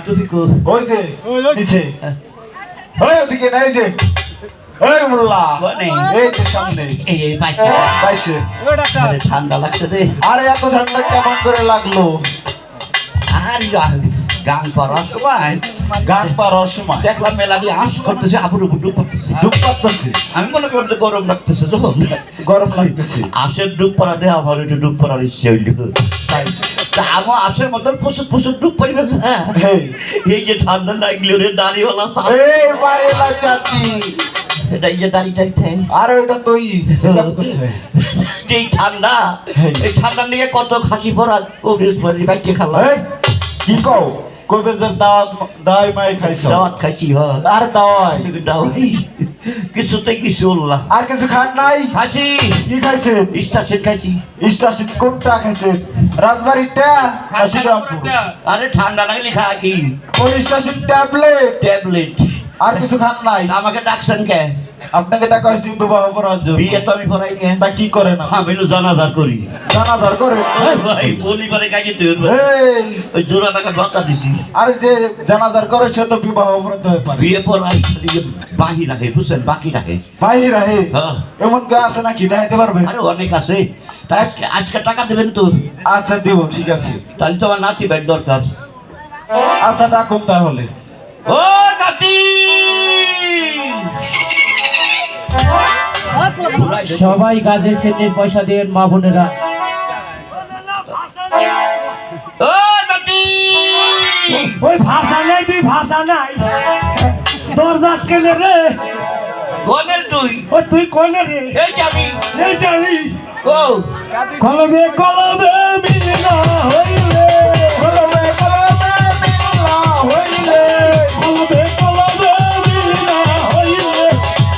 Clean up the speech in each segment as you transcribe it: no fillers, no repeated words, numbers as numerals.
টুপিকো ওই যে নিচে ওই ওদিকে না এই যে ওই মোল্লা এই যে সামনে এই পাইছে পাইছে আরে ঠান্ডা লাগছে রে আরে এত ঠান্ডা কেমন করে লাগলো আর গান পাড়ার সময় দেখলাম মেলাবি আঁশ করতেছে আবুর উপর ডুব করতেছে ডুব পাচ্ছে আমি মনে করলাম যে গরম লাগতেছে যখন গরম লাগতেছে আঁশের ডুব পড়া দেওয়া আমার একটু ডুব পড়ার ইচ্ছে হইল তা আমার আঁশের মতন প্রচুর প্রচুর ডুব পড়বে এই যে ঠান্ডা লাগলে রে দাড়িওয়ালা এই বাড়িওয়ালা চাচি এটা এই যে দাড়িটাই থাকে আর ওইটা তুই এই ঠান্ডা এই ঠান্ডা নিয়ে কত খাসি পড়া কবির বাইকে খালা কি কও কবে যে দাওয়াই মাই খাইছ দাওয়াত খাইছি আর দাওয়াই দাওয়াই কিছুতে কিছু উল্লাহ আর কিছু খান নাই খাইছি কি খাইছে স্টারশিট খাইছি স্টারশিট কোনটা খাইছে রাজবাড়িটা আরে ঠান্ডা লাগলে খা কি ওই স্টারশিট ট্যাবলেট আর কিছু খান নাই আমাকে ডাকছেন কে আপনাকে টাকা হয়েছে বিবাহ করার জন্য বিয়ে তো আমি করাই নি তা কি করে না আমি তো জানাজার করি জানাজার করে ভাই পরিবারে কাজে তুই ওই জোড়া টাকা দরকার দিছি আরে যে জানাজার করে সে তো বিবাহ অপরাধ হতে পারে বিয়ে পড়াই বাকি রাখে বুঝছেন বাকি রাখে বাহির রাখে এমন কেউ আছে নাকি দেখাইতে পারবে আরে অনেক আছে আজকে টাকা দেবেন তো আচ্ছা দিব ঠিক আছে তাহলে তো আমার নাতি ভাই দরকার আচ্ছা ডাকুন তাহলে ও নাতি সবাই গাছের ছেলের পয়সা দিয়ে মা বোনেরা ও নাতি ওই ভাষা নাই তুই ভাষা নাই দরজাত কেনে রে কোনের তুই ওই তুই কোনে রে এই যাবি এই জানি ও কলবে কলবে মিলনা হইলে কলবে কলবে মিলনা হইলে কলবে কলবে মিলনা হইলে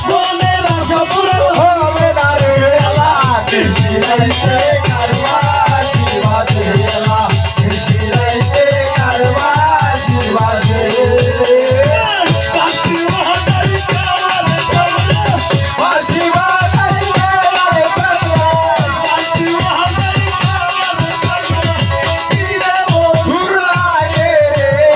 মনের আশা পূরণ হবে না রে আলা কৃষ্ণ রাইতে কারবা আশীর্বাদ রে আলা কৃষ্ণ রাইতে কারবা আশীর্বাদ রে কাশি মহাদারি কালে সামনে আশীর্বাদ রে রে সামনে কাশি মহাদারি কালে সামনে রে মধুরা রে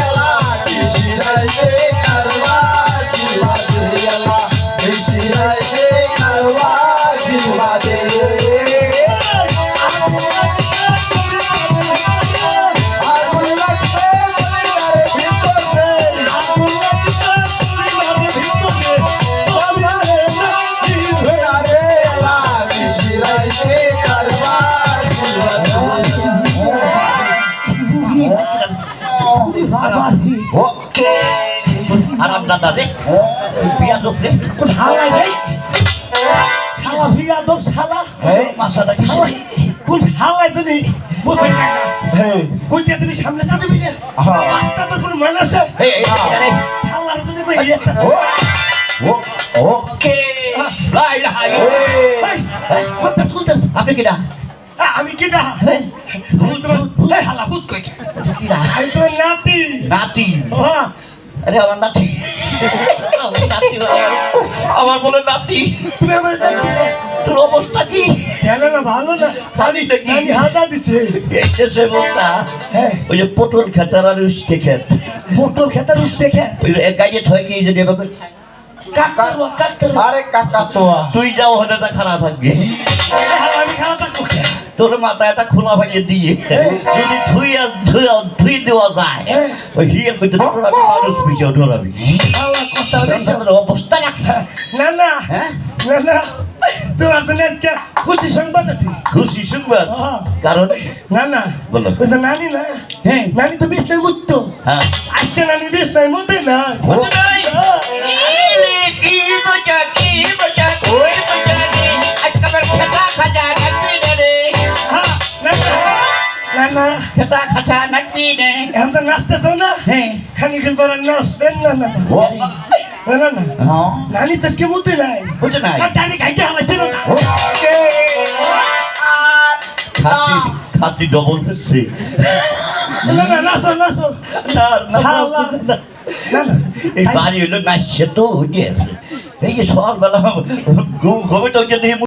আলা কৃষ্ণ রাইতে কারবা আশীর্বাদ রে আলা কৃষ্ণ রাইতে কারবা আশীর্বাদ রে আগুন লাগছে বলিদার ভিতরে আগুন লাগছে বলিদার ভিতরে সবারে নাকি ভেড়ারে আলা কৃষ্ণ রাইতে কারবা আশীর্বাদ ওকে আরাম দাদা রে বিয়া লোক রে কোন হালাই রে শালা ভিয়া দম শালা মাসাটা কি কোন হালাই তুমি বুঝতে না হেই কইতে তুমি সামনে তা দিবি না আত্মা তো কোন মান আছে এই আরে শালার তুমি কই একটা ওকে লাই লাই কোনটাস কোনটাস আপনি কিডা আমি কি না ভূত রে হালা ভূত কই কিডা আমি তো নাতি নাতি হ্যাঁ আরে আমার নাতি আমার নাতি আমার বলে নাতি তুমি আমার নাতি তোর অবস্থা কি কেন না ভালো না খালি নাকি আমি হাতা দিছে এই দেশে বলতা হ্যাঁ ওই যে পটল খেতার আর উস্তে খেত মোটর খেতা রুস দেখে ওই এক গাইয়ে থয় কি যদি এবার কাকতার আরে কাকা তোয়া তুই যাও হঠাৎ খারাপ থাকবে আমি খারাপ থাকবো তোর মাথায় একটা খোলা ভাইয়ে দিয়ে যদি ধুই দেওয়া যায় ওই হিয়ে করতে ধরাবি মানুষ পিছিয়ে ধরাবি আল্লাহ কথা বলছে অবস্থা না না না হ্যাঁ না না তোমার জন্য একটা খুশি সংবাদ আছে খুশি সংবাদ কারণ না না বলো। ওই যে নানি না হ্যাঁ নানি তো বেশ নাই মুক্ত হ্যাঁ আজকে নানি বেশ নাই মধ্যে না কি মজা ওই মজা রে আজকাল খেতা খাজা নাকি রে না না খেতা খাজা নাকি রে এখন তো নাচতেছো না হ্যাঁ খানিক্ষণ পরে নাচবেন না না না না না হ্যাঁ নানি তো আজকে মধ্যে নাই বুঝে নাই আর নানি খাইতে হালাইছে না ওকে খাতি ডবল হচ্ছে না না নাচো নাচো না না না না এই বাড়ি হলো নাচছে তো এই যে সকালবেলা ঘুমে তো